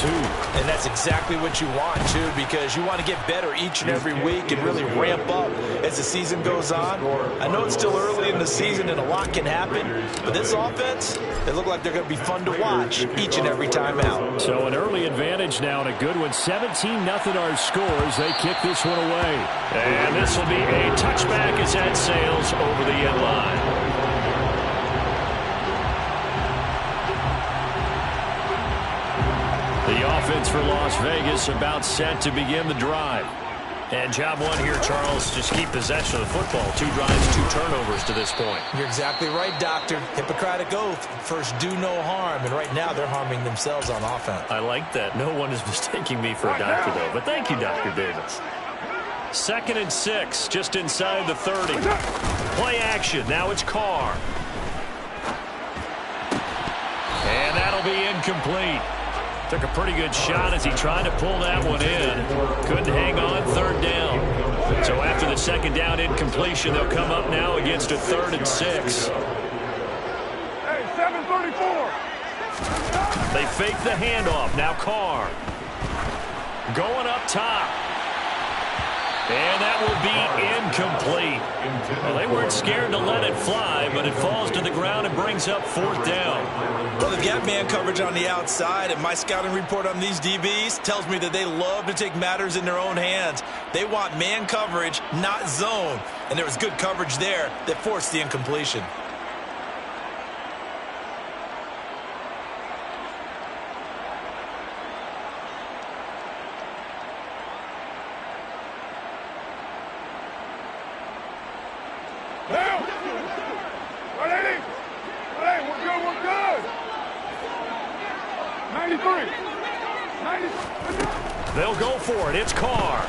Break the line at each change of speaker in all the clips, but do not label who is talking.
2.
And that's exactly what you want, too, because you want to get better each and every week and really ramp up as the season goes on. I know it's still early in the season and a lot can happen, but this offense, they look like they're going to be fun to watch each and every time out.
So an early advantage now and a good one. 17-0 our scores. They kick this one away. And this will be a touchback as that sails over the end line. The offense for Las Vegas about set to begin the drive. And job one here, Charles, just keep possession of the football. 2 drives, 2 turnovers to this point.
You're exactly right, Doctor. Hippocratic oath. First, do no harm. And right now, they're harming themselves on offense.
I like that. No one is mistaking me for a doctor, though. But thank you, Dr. Davis. 2nd and 6, just inside the 30. Play action. Now it's Carr. And that'll be incomplete. Took a pretty good shot as he tried to pull that one in. Couldn't hang on, 3rd down. So after the 2nd down incompletion, they'll come up now against a 3rd and 6.
Hey, 734.
They fake the handoff. Now Carr. Going up top. And that will be incomplete. Well, they weren't scared to let it fly, but it falls to the ground and brings up 4th down.
Well, they've got man coverage on the outside, and my scouting report on these DBs tells me that they love to take matters in their own hands. They want man coverage, not zone. And there was good coverage there that forced the incompletion.
They'll go for it. It's Carr.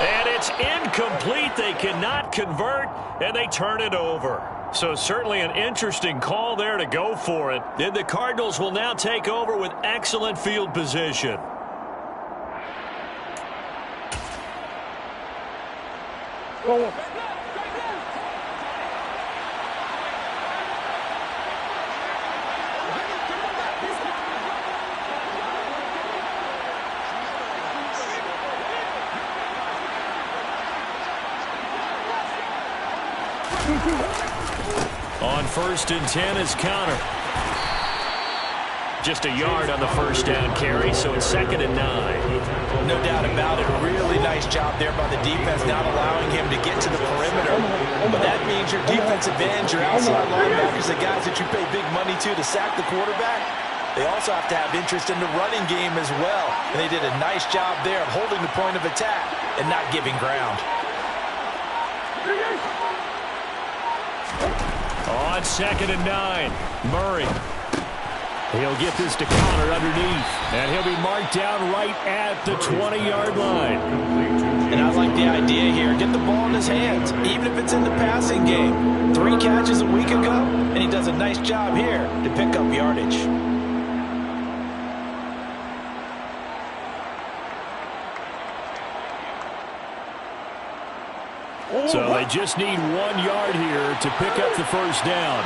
And it's incomplete. They cannot convert, and they turn it over. So certainly an interesting call there to go for it. And the Cardinals will now take over with excellent field position.
Oh.
On 1st and 10 is Conner. Just a yard on the 1st down carry, so it's 2nd and 9.
No doubt about it. Really nice job there by the defense, not allowing him to get to the perimeter. But that means your defensive ends, your outside linebackers, the guys that you pay big money to sack the quarterback, they also have to have interest in the running game as well. And they did a nice job there of holding the point of attack and not giving ground.
On 2nd and 9, Murray. He'll get this to Conner underneath, and he'll be marked down right at the 20-yard line.
And I like the idea here. Get the ball in his hands, even if it's in the passing game. 3 catches a week ago, and he does a nice job here to pick up yardage.
So they just need 1 yard here to pick up the 1st down.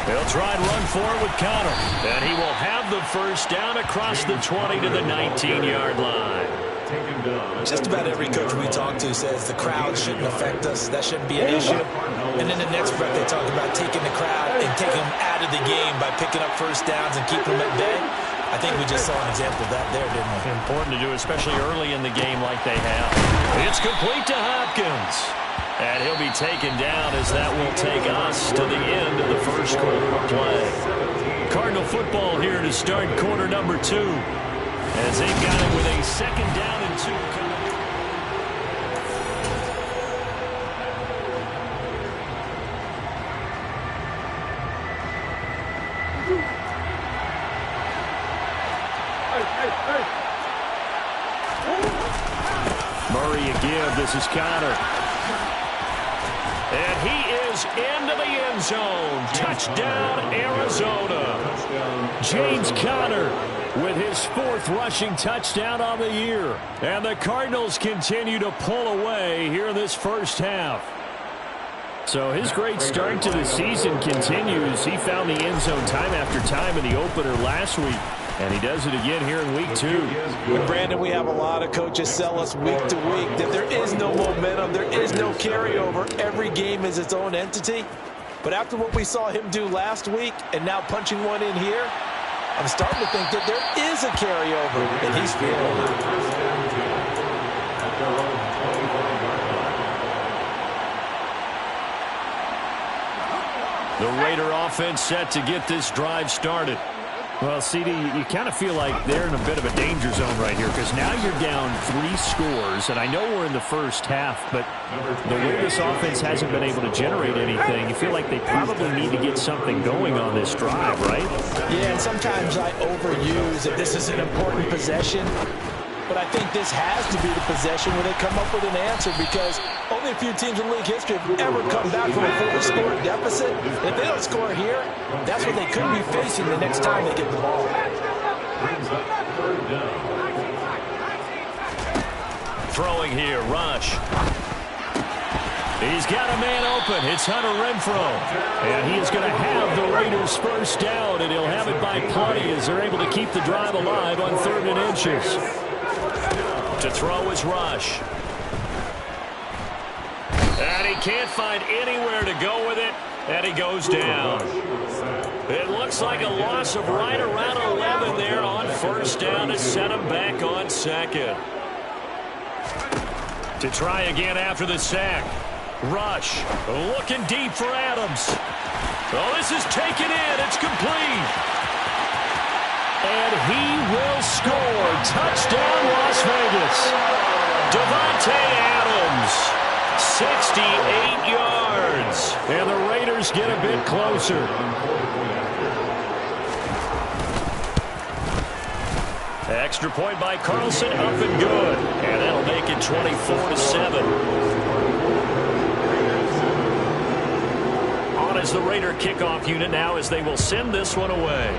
They'll try and run forward with Conner. And he will have the 1st down across the 20 to the 19-yard line.
Just about every coach we talk to says the crowd shouldn't affect us. That shouldn't be an issue. And in the next breath, they talk about taking the crowd and taking them out of the game by picking up 1st downs and keeping them at bay. I think we just saw an example of that there, didn't we?
Important to do, especially early in the game like they have. It's complete to Hopkins. And he'll be taken down as that will take us to the end of the 1st quarter of play. Cardinal football here to start quarter number 2. As they've got it with a 2nd down and 2 coming. Murray a give. This is Conner. And he is into the end zone. Touchdown, Arizona. James Conner with his 4th rushing touchdown on the year. And the Cardinals continue to pull away here in this 1st half. So his great start to the season continues. He found the end zone time after time in the opener last week, and he does it again here in week 2.
And Brandon, we have a lot of coaches sell us week to week that there is no momentum, there is no carryover. Every game is its own entity. But after what we saw him do last week and now punching one in here, I'm starting to think that there is a carryover, and he's feeling it.
The Raider offense set to get this drive started. Well, CD, you kind of feel like they're in a bit of a danger zone right here because now you're down 3 scores, and I know we're in the first half, but the way this offense hasn't been able to generate anything, you feel like they probably need to get something going on this drive, right?
Yeah, and sometimes I overuse that this is an important possession, but I think this has to be the possession where they come up with an answer because only a few teams in league history have ever come back from a 4-score deficit. If they don't score here, that's what they could be facing the next time they get the ball.
Throwing here, Rush. He's got a man open. It's Hunter Renfrow. And he is going to have the Raiders first down, and he'll have it by plenty as they're able to keep the drive alive on 3rd and inches. To throw is Rush. And he can't find anywhere to go with it, and he goes down. It looks like a loss of right around 11 there on 1st down to set him back on 2nd. To try again after the sack. Rush looking deep for Adams. Oh, this is taken in. It's complete. And he will score. Touchdown, Las Vegas. Davante Adams, 68 yards. And the Raiders get a bit closer. Extra point by Carlson, up and good. And that'll make it 24-7. On as the Raider kickoff unit now as they will send this one away.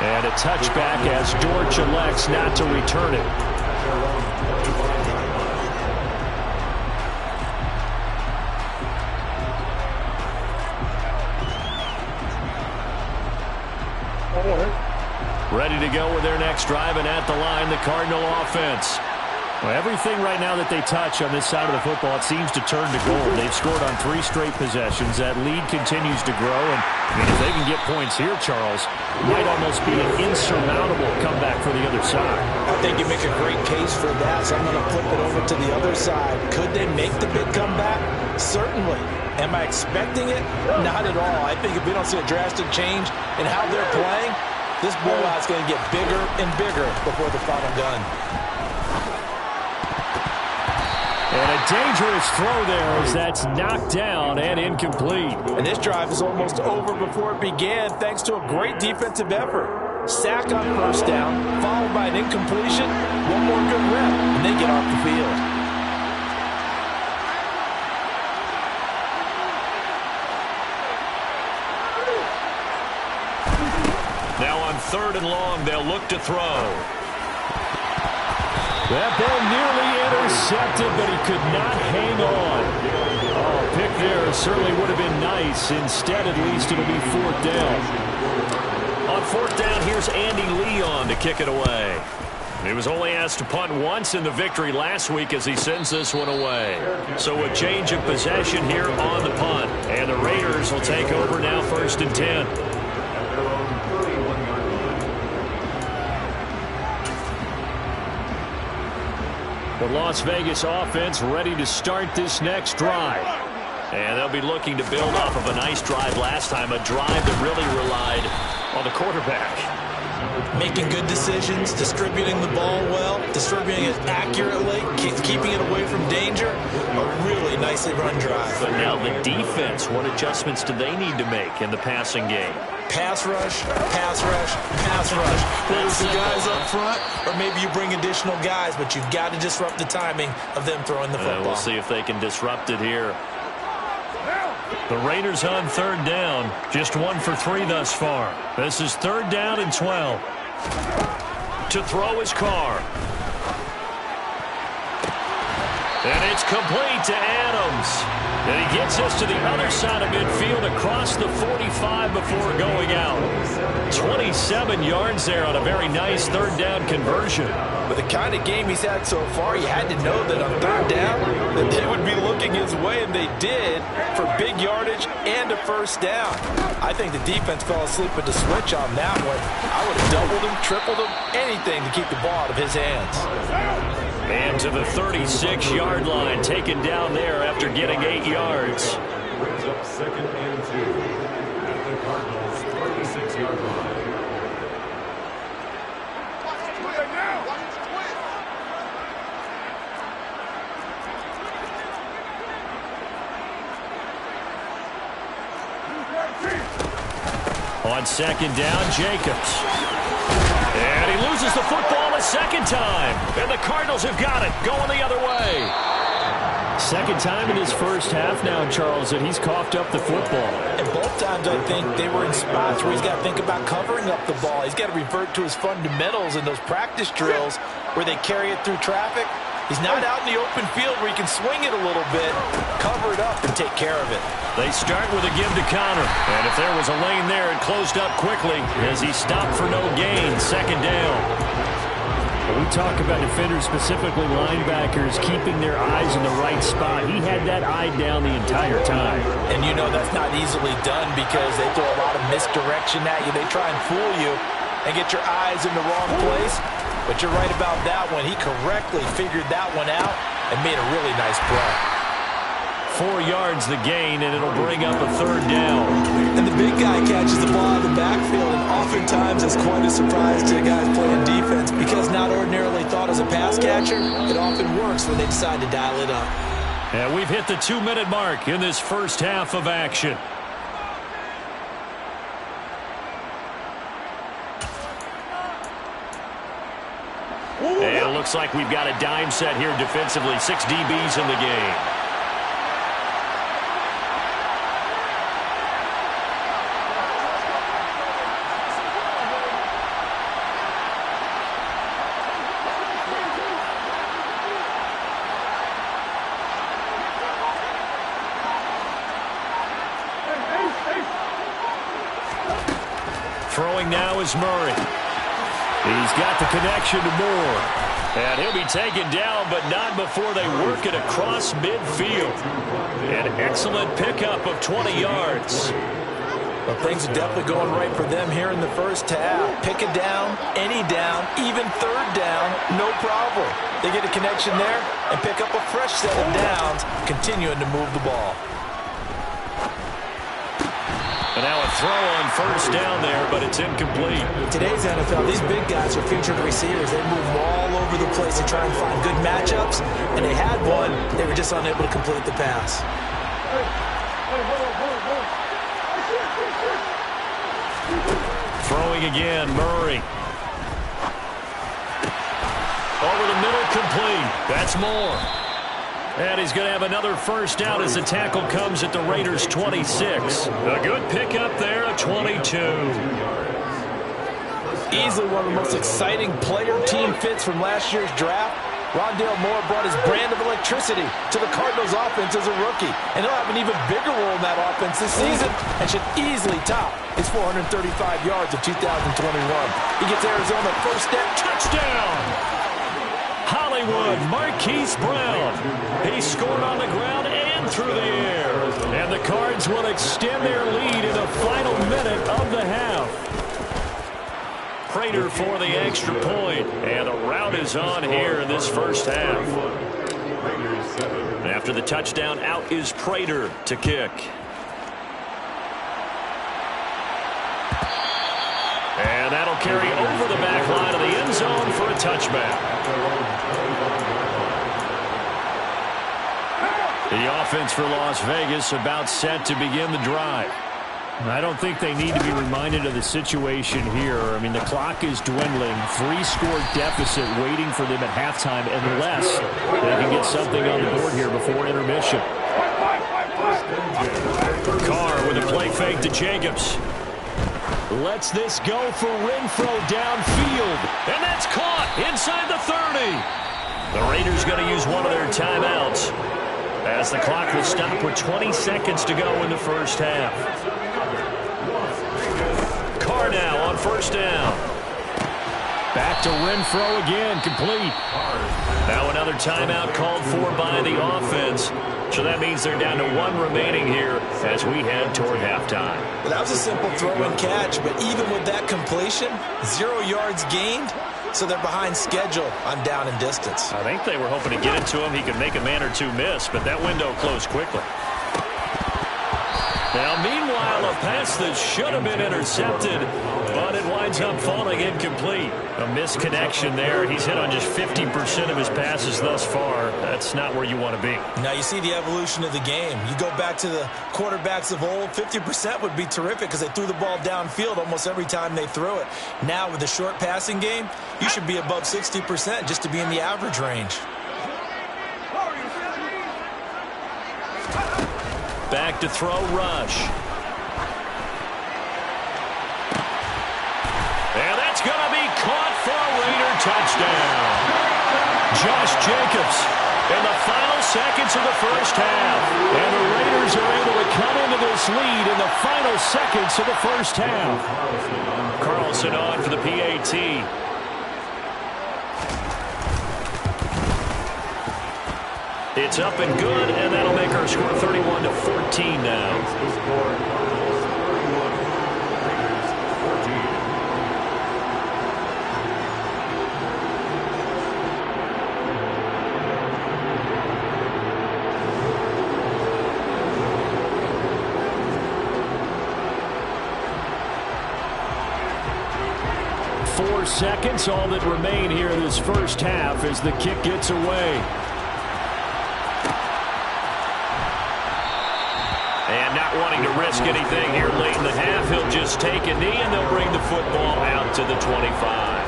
And a touchback as Dortch elects not to return it. Ready to go with their next drive, and at the line, the Cardinal offense. Well, everything right now that they touch on this side of the football, it seems to turn to gold. They've scored on 3 straight possessions. That lead continues to grow. And, I mean, if they can get points here, Charles, it might almost be an insurmountable comeback for the other side.
I think you make a great case for that, so I'm going to flip it over to the other side. Could they make the big comeback? Certainly. Am I expecting it? Not at all. I think if we don't see a drastic change in how they're playing, this blowout's going to get bigger and bigger before the final gun.
And a dangerous throw there as that's knocked down and incomplete.
And this drive is almost over before it began thanks to a great defensive effort. Sack on 1st down, followed by an incompletion, one more good rep, and they get off the field.
Now on 3rd and long, they'll look to throw. That ball nearly intercepted, but he could not hang on. Oh, pick there certainly would have been nice. Instead, at least, it'll be 4th down. On 4th down, here's Andy Leon to kick it away. He was only asked to punt once in the victory last week as he sends this one away. So a change of possession here on the punt. And the Raiders will take over now 1st and 10. The Las Vegas offense ready to start this next drive. And they'll be looking to build off of a nice drive last time, a drive that really relied on the quarterback.
Making good decisions, distributing the ball well, distributing it accurately, keeping it away from danger. A really nicely run drive.
But now the defense, what adjustments do they need to make in the passing game?
Pass rush, pass rush, pass rush. Whether it's the guys up front or maybe you bring additional guys, but you've got to disrupt the timing of them throwing the football.
We'll see if they can disrupt it here. The Raiders on 3rd down, just 1 for 3 thus far. This is 3rd down and 12. To throw is Carr. And it's complete to Adams. And he gets us to the other side of midfield across the 45 before going out. 27 yards there on a very nice third down conversion.
With the kind of game he's had so far, you had to know that on third down that they would be looking his way, and they did, for big yardage and a first down. I think the defense fell asleep at the switch on that one. I would have doubled him, tripled him, anything to keep the ball out of his hands.
And to the 36-yard line, taken down there after getting 8 yards.
Brings up 2nd and 2 at the Cardinals' 36-yard line.
On 2nd down, Jacobs. And he loses the football a second time. And the Cardinals have got it, going the other way. Second time in his first half now, Charles, and he's coughed up the football.
And both times, I think, they were in spots where he's got to think about covering up the ball. He's got to revert to his fundamentals in those practice drills where they carry it through traffic. He's not out in the open field where he can swing it a little bit, cover it up, and take care of it.
They start with a give to counter. And if there was a lane there, it closed up quickly as he stopped for no gain. Second down. We talk about defenders, specifically linebackers, keeping their eyes in the right spot. He had that eye down the entire time.
And you know that's not easily done because they throw a lot of misdirection at you. They try and fool you and get your eyes in the wrong place. But you're right about that one. He correctly figured that one out and made a really nice play.
4 yards the gain, and it'll bring up a third down.
And the big guy catches the ball in the backfield, and oftentimes it's quite a surprise to guys playing defense because not ordinarily thought as a pass catcher, it often works when they decide to dial it up.
And we've hit the 2-minute mark in this first half of action. And it looks like we've got a dime set here defensively. 6 DBs in the game. Throwing now is Murray. He's got the connection to Moore. And he'll be taken down, but not before they work it across midfield. An excellent pickup of 20 yards.
Well, things are definitely going right for them here in the first half. Pick it down, any down, even third down, no problem. They get a connection there and pick up a fresh set of downs, continuing to move the ball.
And now a throw on first down there, but it's incomplete.
Today's NFL, these big guys are featured receivers. They move all over the place to try and find good matchups, and they had one. They were just unable to complete the pass.
Throwing again, Murray. Over the middle, complete. That's Moore. And he's going to have another first down as the tackle comes at the Raiders' 26. A good pickup there, a 22.
Easily one of the most exciting player-team fits from last year's draft. Rondale Moore brought his brand of electricity to the Cardinals' offense as a rookie. And he'll have an even bigger role in that offense this season and should easily top his 435 yards of 2021. He gets Arizona first down.
Touchdown! Hollywood, Marquise Brown. He scored on the ground and through the air. And the Cards will extend their lead in the final minute of the half. Prater for the extra point. And the rout is on here in this first half. After the touchdown, out is Prater to kick. And that'll carry over the back line of the end zone for a touchback. The offense for Las Vegas about set to begin the drive. I don't think they need to be reminded of the situation here. I mean, the clock is dwindling. 3-score deficit waiting for them at halftime unless they can get something on the board here before intermission. Carr with a play fake to Jacobs. Lets this go for Renfrow downfield. And that's caught inside the 30. The Raiders going to use one of their timeouts as the clock will stop with 20 seconds to go in the first half. Carr now on first down. Back to Renfrow again, complete. Now another timeout called for by the offense. So that means they're down to one remaining here as we head toward halftime.
Well, that was a simple throw and catch, but even with that completion, 0 yards gained, so they're behind schedule on down and distance.
I think they were hoping to get it to him. He could make a man or two miss, but that window closed quickly. Now, meanwhile, a pass that should have been intercepted, but it winds up falling incomplete. A misconnection there. He's hit on just 50% of his passes thus far. That's not where you want to be.
Now, you see the evolution of the game. You go back to the quarterbacks of old, 50% would be terrific because they threw the ball downfield almost every time they threw it. Now, with the short passing game, you should be above 60% just to be in the average range.
Back to throw, Rush. And that's going to be caught for a Raider touchdown. Josh Jacobs in the final seconds of the first half. And the Raiders are able to come into this lead in the final seconds of the first half. Carlson on for the PAT. It's up and good, and that'll make our score 31-14 now. 4 seconds, all that remain here in this first half as the kick gets away. And not wanting to risk anything here late in the half, he'll just take a knee and they'll bring the football out to the 25.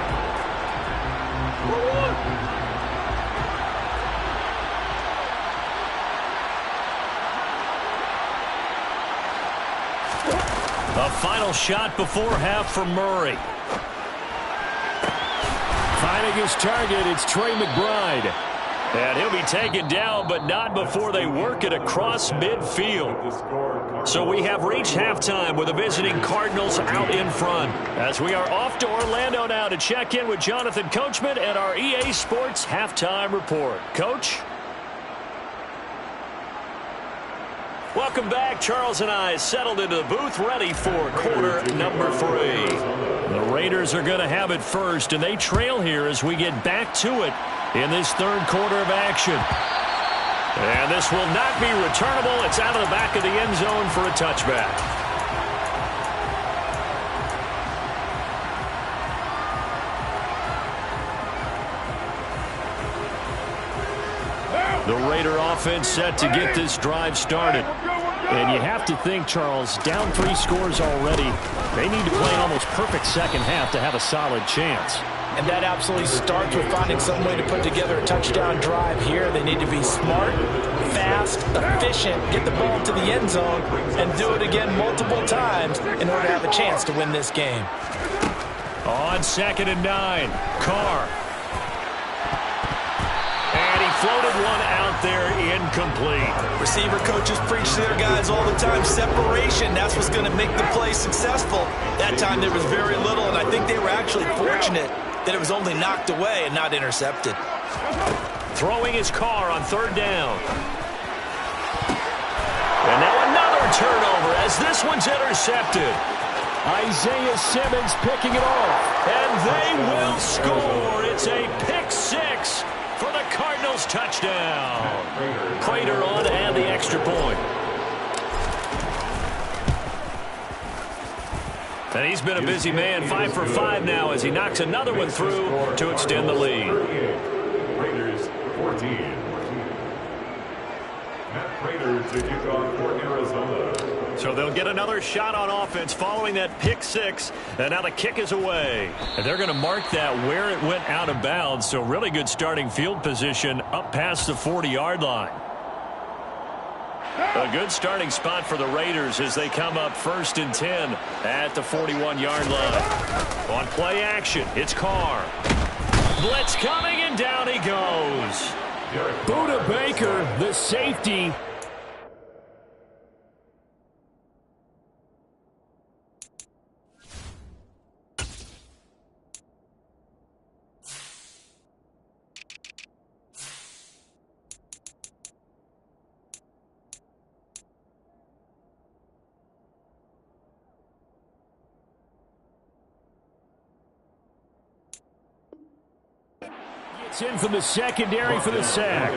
A final shot before half for Murray. Finding his target, it's Trey McBride. And he'll be taken down, but not before they work it across midfield. So we have reached halftime with the visiting Cardinals out in front. As we are off to Orlando now to check in with Jonathan Coachman and our EA Sports Halftime Report. Coach? Welcome back. Charles and I settled into the booth ready for quarter number 3. The Raiders are going to have it first, and they trail here as we get back to it in this third quarter of action. And this will not be returnable. It's out of the back of the end zone for a touchback. The Raider offense set to get this drive started. And you have to think, Charles, down 3 scores already. They need to play an almost perfect second half to have a solid chance.
And that absolutely starts with finding some way to put together a touchdown drive here. They need to be smart, fast, efficient, get the ball to the end zone, and do it again multiple times in order to have a chance to win this game.
On 2nd and 9, Carr. And he floated one out there, incomplete.
Receiver coaches preach to their guys all the time, separation. That's what's going to make the play successful. That time there was very little, and I think they were actually fortunate that it was only knocked away and not intercepted.
Throwing his Carr on 3rd down. And now another turnover as this one's intercepted. Isaiah Simmons picking it off. And they will score. It's a pick 6 for the Cardinals touchdown. Prater on to add the extra point. And he's been a busy man, 5 for 5 now as he knocks another one through to extend the lead.
Raiders 14. Matt Prater to kick off for Arizona.
So they'll get another shot on offense following that pick 6. And now the kick is away. And they're going to mark that where it went out of bounds. So really good starting field position up past the 40-yard line. A good starting spot for the Raiders as they come up 1st and 10 at the 41-yard line. On play action, it's Carr. Blitz coming, and and down he goes. Budda Baker, the safety. It's in from the secondary for the sack.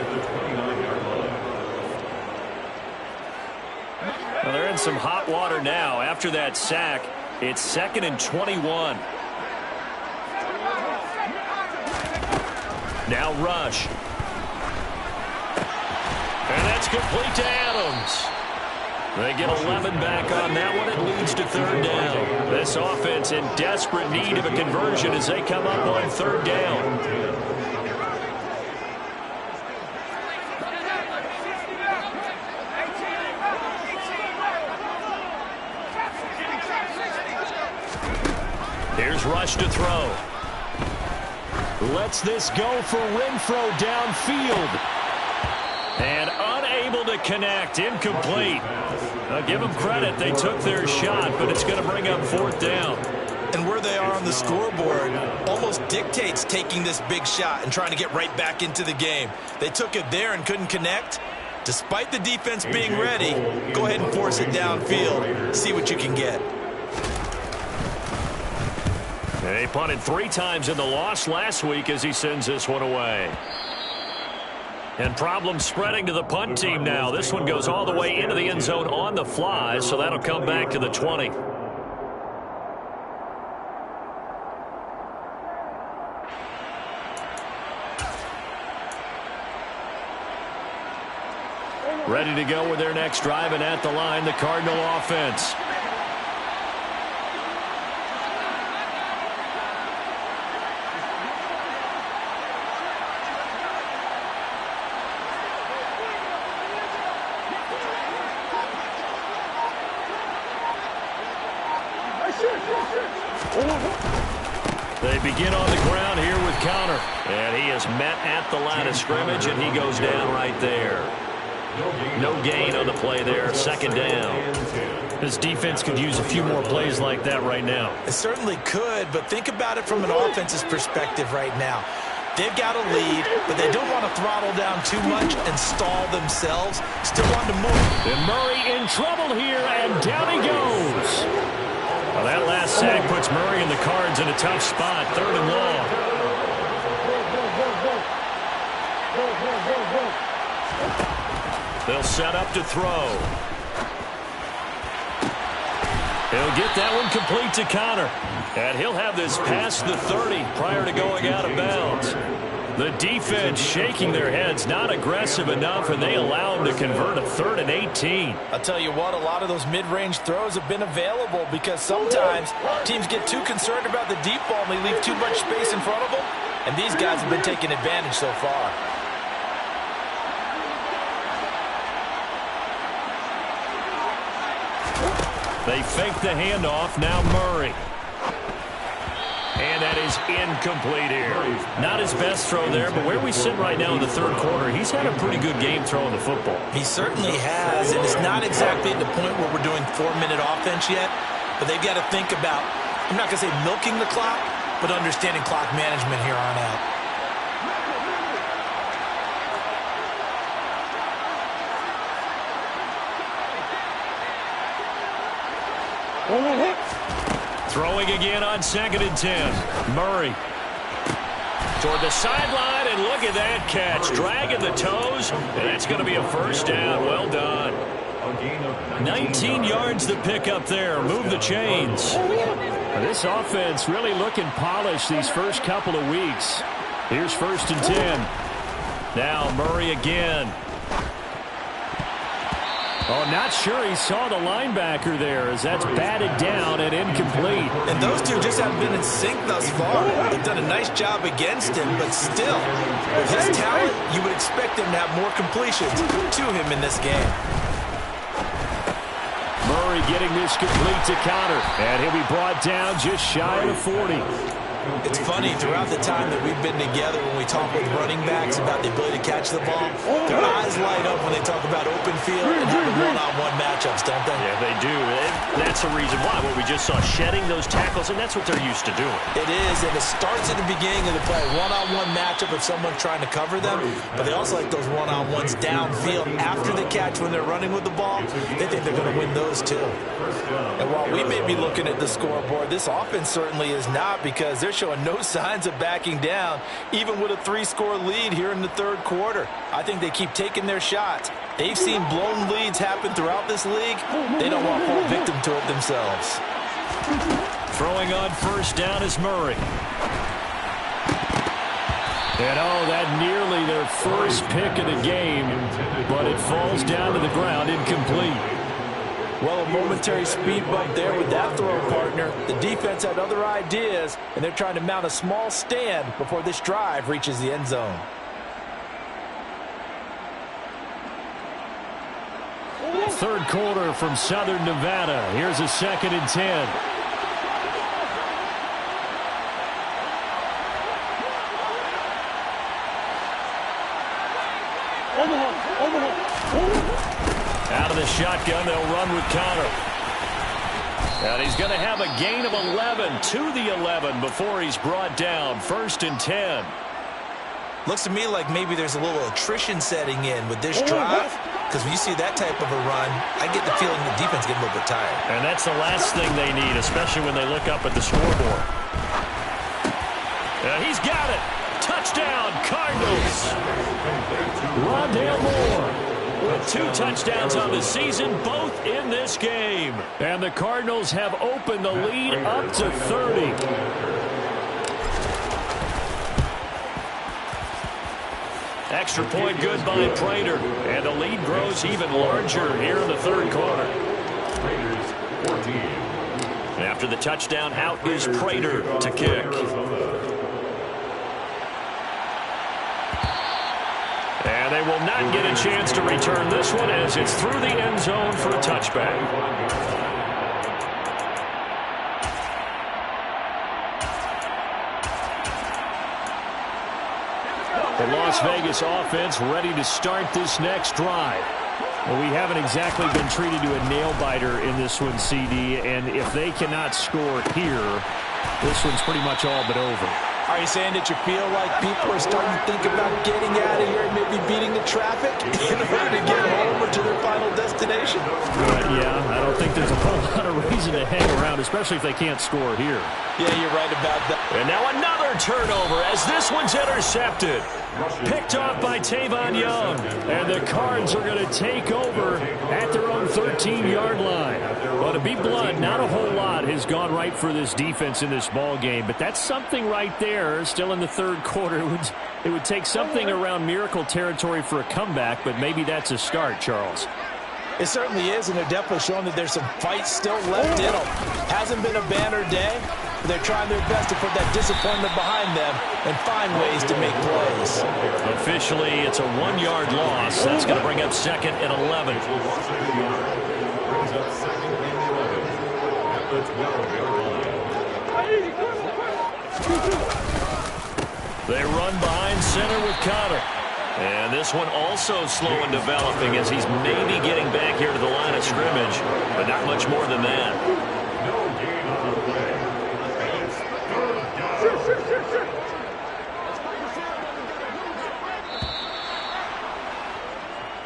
Well, they're in some hot water now. After that sack, it's 2nd and 21. Now rush. And that's complete to Adams. They get 11 back on that one. It leads to 3rd down. This offense in desperate need of a conversion as they come up on 3rd down. Here's Rush to throw. Lets this go for Renfro downfield. And unable to connect. Incomplete. I'll give them credit. They took their shot, but it's going to bring up 4th down.
And where they are on the scoreboard almost dictates taking this big shot and trying to get right back into the game. They took it there and couldn't connect. Despite the defense being ready, go ahead and force it downfield. See what you can get.
They punted 3 times in the loss last week as he sends this one away. And problems spreading to the punt team now. This one goes all the way into the end zone on the fly, so that'll come back to the 20. Ready to go with their next drive, and at the line, the Cardinal offense. They begin on the ground here with Counter. And he is met at the line of scrimmage, and he goes down right there. No gain on the play there. 2nd down. This defense could use a few more plays like that right now.
It certainly could, but think about it from an offense's perspective right now. They've got a lead, but they don't want to throttle down too much and stall themselves. Still want to move.
And Murray in trouble here, and down he goes. Well, that last sack puts Murray and the Cards in a tough spot. 3rd and long. They'll set up to throw. He'll get that one complete to Connor. And he'll have this past the 30 prior to going out of bounds. The defense shaking their heads, not aggressive enough, and they allow him to convert a 3rd and 18.
I'll tell you what, a lot of those mid-range throws have been available because sometimes teams get too concerned about the deep ball and they leave too much space in front of them, and these guys have been taking advantage so far.
They fake the handoff, now Murray. And that is incomplete here. Not his best throw there, but where we sit right now in the 3rd quarter, he's had a pretty good game throwing the football.
He certainly has, and it's not exactly at the point where we're doing 4-minute offense yet, but they've got to think about, I'm not going to say milking the clock, but understanding clock management here on out.
Throwing again on 2nd and 10. Murray toward the sideline, and look at that catch. Dragging the toes, and that's going to be a 1st down. Well done. 19 yards to pick up there. Move the chains. This offense really looking polished these first couple of weeks. Here's 1st and 10. Now Murray again. Oh, not sure he saw the linebacker there as that's batted down and incomplete.
And those two just haven't been in sync thus far. They've done a nice job against him, but still, with his talent, you would expect him to have more completions to him in this game.
Murray getting this complete to Counter, and he'll be brought down just shy of the 40.
It's funny, throughout the time that we've been together, when we talk with running backs about the ability to catch the ball, their eyes light up when they talk about open field and having one-on-one matchups, don't they?
Yeah, they do. That's the reason why. What we just saw, shedding those tackles, and that's what they're used to doing.
It is, and it starts at the beginning of the play. One-on-one matchup if someone's trying to cover them, but they also like those one-on-ones downfield after the catch when they're running with the ball. They think they're going to win those too.
And while we may be looking at the scoreboard, this offense certainly is not, because they're showing no signs of backing down, even with a 3-score lead here in the third quarter. I think they keep taking their shots. They've seen blown leads happen throughout this league. They don't want to fall victim to it themselves.
Throwing on first down is Murray. And that nearly their first pick of the game, but it falls down to the ground, incomplete.
Well, a momentary speed bump there with that throw partner. The defense had other ideas, and they're trying to mount a small stand before this drive reaches the end zone.
Third quarter from Southern Nevada. Here's a 2nd and 10. Out of the shotgun, they'll run with Connor. And he's going to have a gain of 11 to the 11 before he's brought down. 1st and 10.
Looks to me like maybe there's a little attrition setting in with this drive, because when you see that type of a run, I get the feeling the defense getting a little bit tired.
And that's the last thing they need, especially when they look up at the scoreboard. And he's got it. Touchdown, Cardinals. Rondale Moore with 2 touchdowns on the season, both in this game. And the Cardinals have opened the lead up to 30. Extra point good by Prater. And the lead grows even larger here in the third quarter.
Raiders 14.
After the touchdown, out is Prater to kick. And they will not get a chance to return this one as it's through the end zone for a touchback. The Las Vegas offense ready to start this next drive. Well, we haven't exactly been treated to a nail-biter in this one, CD, and if they cannot score here, this one's pretty much all but over.
Are you saying that you feel like people are starting to think about getting out of here and maybe beating the traffic in order to get home or to their final destination?
Yeah, I don't think there's a whole lot of reason to hang around, especially if they can't score here.
Yeah, you're right about that.
And now another turnover as this one's intercepted. Picked off by Tavon Young. And the Cards are going to take over at their own 13-yard line. Well, to be blunt, not a whole lot has gone right for this defense in this ball game, but that's something right there. Still in the third quarter. It would take something around miracle territory for a comeback, but maybe that's a start, Charles.
It certainly is, and they're definitely showing that there's some fight still left in them. Hasn't been a banner day. They're trying their best to put that disappointment behind them and find ways to make plays.
Officially, it's a 1-yard loss. That's going to bring up 2nd and 11.
Brings up 2nd and 11 at the 12-yard line.
They run behind center with Connor. And this one also slow in developing as he's maybe getting back here to the line of scrimmage, but not much more than that.
No gain on the play. And it's 3rd down.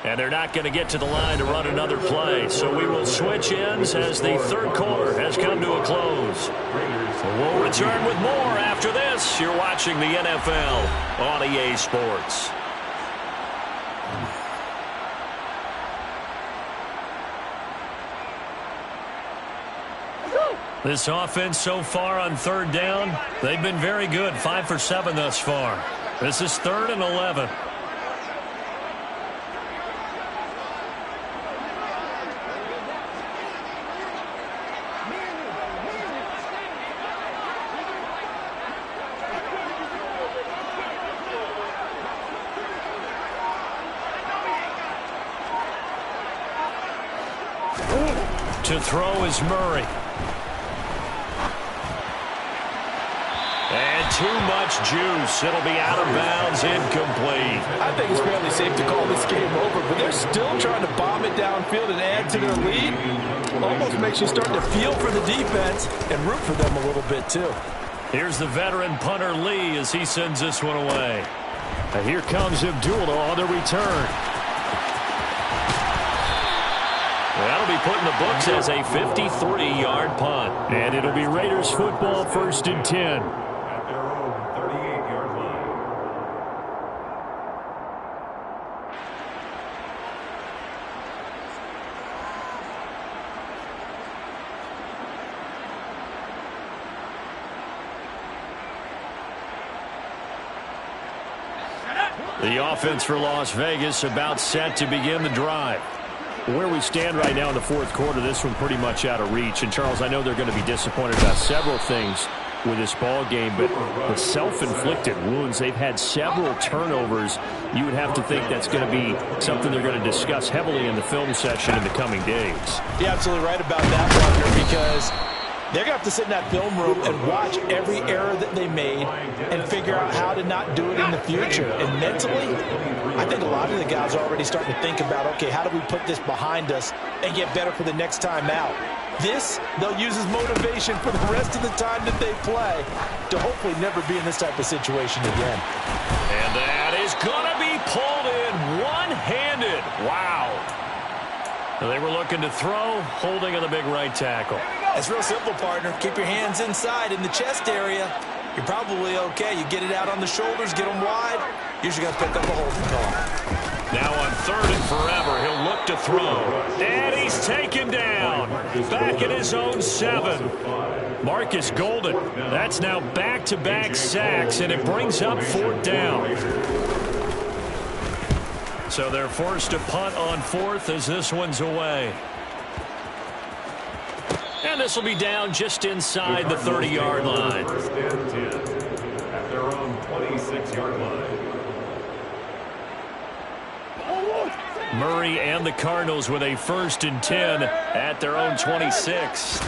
And they're not going to get to the line to run another play. So we will switch ends as the third quarter has come to a close. We'll return with more after this. You're watching the NFL on EA Sports. This offense so far on 3rd down, they've been very good. 5 for 7 thus far. This is 3rd and 11. To throw is Murray. And too much juice. It'll be out of bounds, incomplete.
I think it's fairly safe to call this game over, but they're still trying to bomb it downfield and add to their lead. Almost makes you start to feel for the defense and root for them a little bit, too.
Here's the veteran punter Lee as he sends this one away. And here comes Abdullah on the return. That'll be put in the books as a 53-yard punt. And it'll be Raiders football, 1st and 10.
At their own 38-yard line.
The offense for Las Vegas about set to begin the drive. Where we stand right now in the 4th quarter, this one pretty much out of reach. And, Charles, I know they're going to be disappointed about several things with this ball game, but the self-inflicted wounds, they've had several turnovers. You would have to think that's going to be something they're going to discuss heavily in the film session in the coming days.
You're absolutely right about that, Wagner, because they're going to have to sit in that film room and watch every error that they made and figure out how to not do it in the future. And mentally, I think a lot of the guys are already starting to think about, okay, how do we put this behind us and get better for the next time out? This, they'll use as motivation for the rest of the time that they play to hopefully never be in this type of situation again.
And that is going to be pulled in one-handed. Wow. They were looking to throw, holding on the big right tackle.
It's real simple, partner. Keep your hands inside in the chest area. You're probably okay. You get it out on the shoulders, get them wide. Usually going to pick up a holding call.
Now on 3rd and forever, he'll look to throw. And he's taken down. Back at his own 7. Marcus Golden. That's now back-to-back sacks, and it brings up 4th down. So they're forced to punt on 4th as this one's away. And this will be down just inside the 30-yard line.
1st and 10. At their own 26-yard line.
Murray and the Cardinals with a 1st and 10 at their own 26.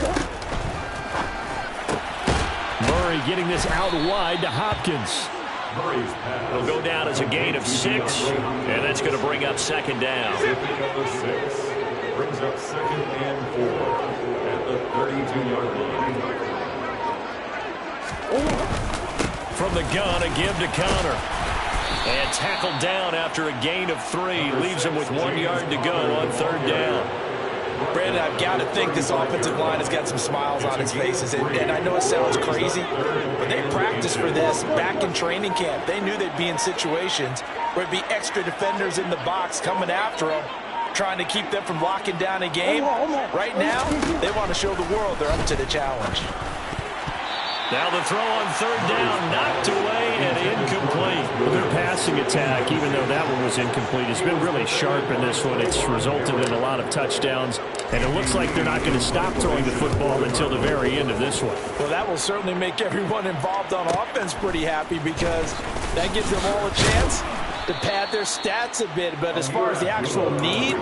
Murray getting this out wide to Hopkins. It'll go down as a gain of 6, and that's going to bring up 2nd down.
Number 6 brings up 2nd and 4 at the 32-yard line.
From the gun, a give to Connor. And tackled down after a gain of 3. Leaves him with 1 yard to go on 3rd down.
Brandon, I've got to think this offensive line has got some smiles on its faces. And I know it sounds crazy, but they practiced for this back in training camp. They knew they'd be in situations where it'd be extra defenders in the box coming after them, trying to keep them from locking down a game. Right now, they want to show the world they're up to the challenge.
Now the throw on 3rd down, knocked away and incomplete. Their passing attack, even though that one was incomplete, has been really sharp in this one. It's resulted in a lot of touchdowns, and it looks like they're not going to stop throwing the football until the very end of this one.
Well, that will certainly make everyone involved on offense pretty happy because that gives them all a chance to pad their stats a bit. But as far as the actual need,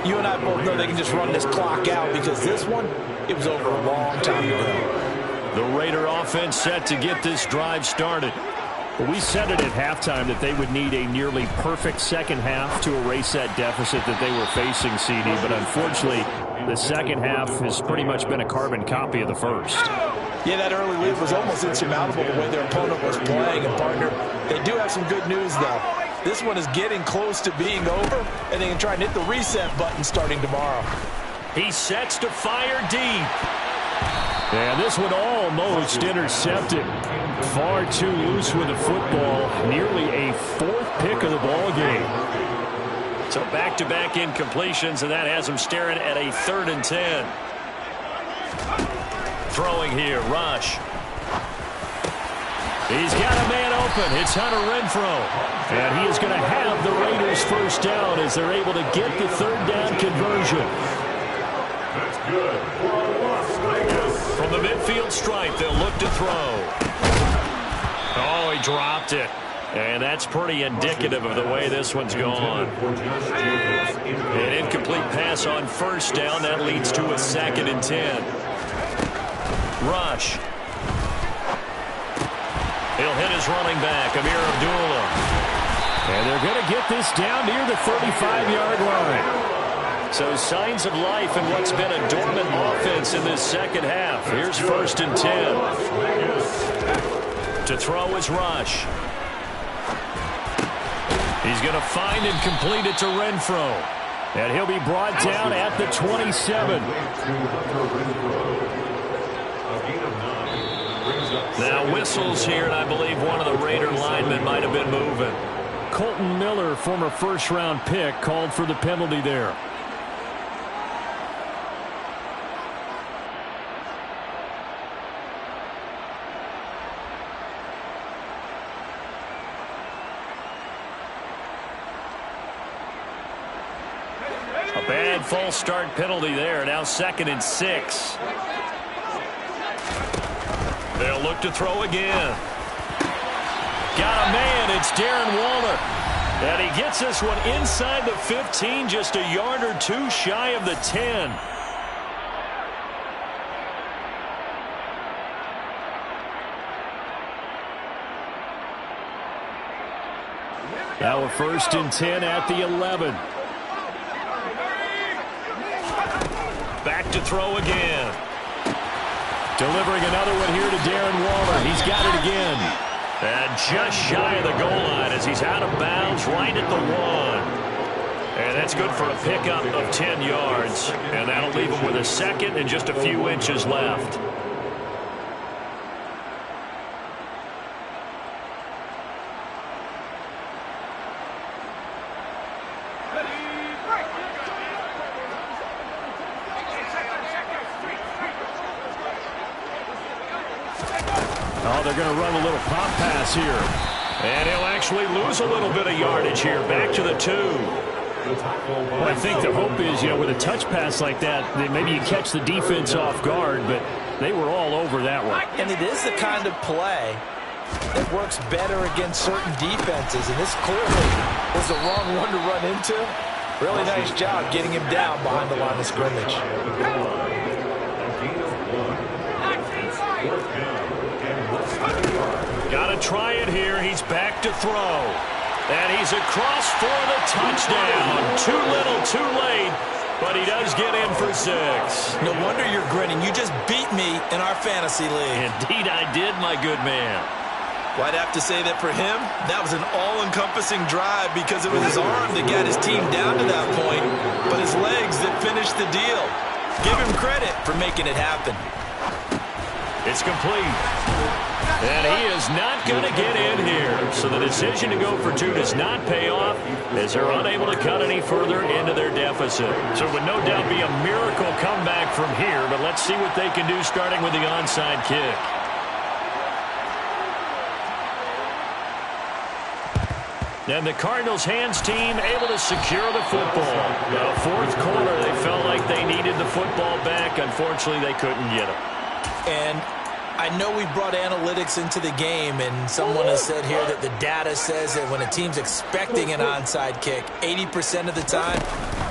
you and I both know they can just run this clock out because this one, it was over a long time ago.
The Raider offense set to get this drive started. We said it at halftime that they would need a nearly perfect second half to erase that deficit that they were facing, CD. But unfortunately, the second half has pretty much been a carbon copy of the first.
Yeah, that early lead was almost insurmountable the way their opponent was playing. And, partner, they do have some good news, though. This one is getting close to being over, and they can try and hit the reset button starting tomorrow.
He sets to fire deep. And this one almost intercepted. Far too loose with the football. Nearly a 4th pick of the ball game. So back-to-back incompletions, and that has him staring at a 3rd and 10. Throwing here, Rush. He's got a man open. It's Hunter Renfrow. And he is going to have the Raiders' 1st down as they're able to get the 3rd down conversion.
That's good for Las Vegas.
From the midfield stripe, they'll look to throw. Oh, he dropped it. And that's pretty indicative of the way this one's gone. An incomplete pass on 1st down. That leads to a 2nd and 10. Rush. He'll hit his running back, Amir Abdullah.
And they're going to get this down near the 35-yard line.
So signs of life in what's been a dormant offense in this second half. Here's 1st and 10. To throw is Rush. He's going to find and complete it to Renfro. And he'll be brought down at the 27. Now whistles here, and I believe one of the Raider linemen might have been moving.
Colton Miller, former first-round pick, called for the penalty there.
A bad false start penalty there. Now 2nd and 6. They'll look to throw again. Got a man. It's Darren Waller. And he gets this one inside the 15, just a yard or two shy of the 10.
Now a 1st and 10 at the 11.
Back to throw again.
Delivering another one here to Darren Waller. He's got it again.
And just shy of the goal line as he's out of bounds right at the 1. And that's good for a pickup of 10 yards. And that'll leave him with a 2nd and just a few inches left.
Oh, they're going to run a little pop pass here.
And he'll actually lose a little bit of yardage here. Back to the 2.
Well, I think the hope is, with a touch pass like that, that maybe you catch the defense off guard, but they were all over that one.
And it is the kind of play that works better against certain defenses, and this clearly was the wrong one to run into. Really nice job getting him down behind the line of scrimmage.
Got to try it here. He's back to throw. And he's across for the touchdown. Too little, too late. But he does get in for 6.
No wonder you're grinning. You just beat me in our fantasy league.
Indeed I did, my good man.
Well, I'd have to say that for him, that was an all-encompassing drive because it was his arm that got his team down to that point, but his legs that finished the deal. Give him credit for making it happen.
It's complete. And he is not going to get in here. So the decision to go for 2 does not pay off as they're unable to cut any further into their deficit. So it would no doubt be a miracle comeback from here, but let's see what they can do starting with the onside kick. And the Cardinals' hands team able to secure the football. Now, 4th quarter, they felt like they needed the football back. Unfortunately, they couldn't get it.
And I know we brought analytics into the game, and someone has said here that the data says that when a team's expecting an onside kick, 80% of the time,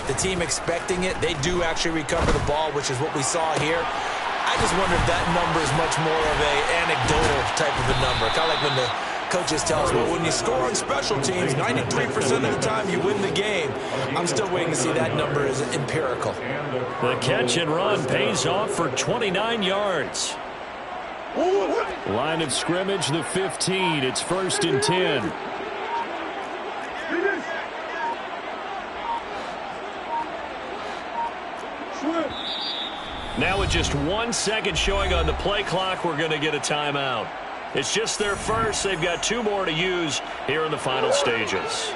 the team expecting it, they do actually recover the ball, which is what we saw here. I just wonder if that number is much more of an anecdotal type of a number. Kind of like when the coaches tell us, well, when you score on special teams, 93% of the time you win the game. I'm still waiting to see that number is empirical.
The catch and run pays off for 29 yards.
Line of scrimmage, the 15. It's 1st and 10.
Now with just 1 second showing on the play clock, we're going to get a timeout. It's just their first. They've got 2 more to use here in the final stages.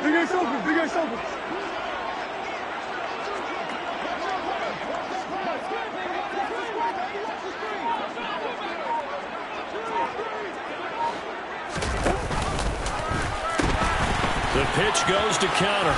Big Ace open.
The pitch goes to counter.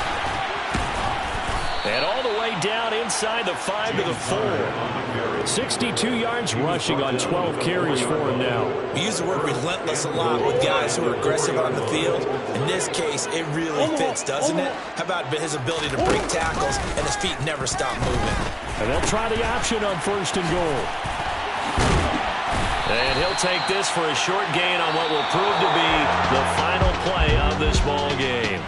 And all the way down inside the 5 to the 4.
62 yards rushing on 12 carries for him now.
We use the word relentless a lot with guys who are aggressive on the field. In this case, it really fits, doesn't it? How about his ability to break tackles and his feet never stop moving?
And they'll try the option on 1st and goal.
And he'll take this for a short gain on what will prove to be the final play of this ball game.